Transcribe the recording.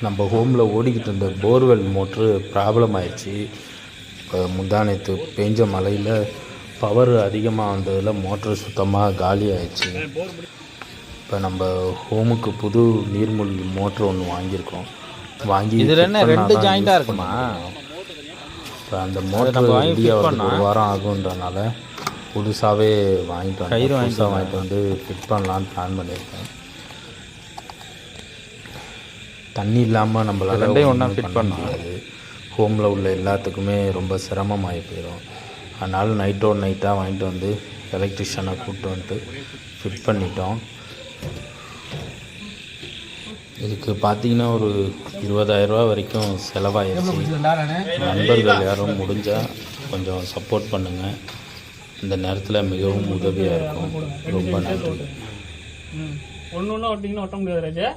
நம்ம ஹோமில் ஓடிக்கிட்டு இருந்த போர்வெல் மோட்ரு ப்ராப்ளம் ஆயிடுச்சு. இப்போ முந்தானத்து பெஞ்ச மழையில் பவர் அதிகமாக வந்ததில் மோட்ரு சுத்தமாக காலி ஆயிடுச்சு. இப்போ நம்ம ஹோமுக்கு புது நீர்மூழ்கி மோட்ரு ஒன்று வாங்கியிருக்கோம். வாங்கி இதில் என்ன 2 ஜாயிண்டாக இருக்குமா? இப்போ அந்த மோட்ரு ரெடியாக ஒரு வாரம் ஆகுன்றனால புதுசாகவே வாங்கிட்டு வந்து ஃபிட் பண்ணலான்னு பிளான் பண்ணியிருக்கேன். தண்ணி இல்லாமல் நம்மளால் ஒன்றா ஃபிட் பண்ண முடியாது. ஹோமில் உள்ள எல்லாத்துக்குமே ரொம்ப சிரமமாகி போயிடும். அதனால் நைட்டோடு நைட்டாக வாங்கிட்டு வந்து எலக்ட்ரிஷியனை கூப்பிட்டு வந்துட்டு ஃபிட் பண்ணிட்டோம். இதுக்கு பார்த்திங்கன்னா ஒரு 20,000 ரூபா வரைக்கும் செலவாகிடுச்சு. நண்பர்கள் யாரும் முடிஞ்சால் கொஞ்சம் சப்போர்ட் பண்ணுங்கள். இந்த நேரத்தில் மிகவும் உதவியாக இருக்கும். ரொம்ப நன்றி. ஒன்று ஒன்றா ஒட்டிங்கன்னா ஒட்ட முடியாது ராஜா.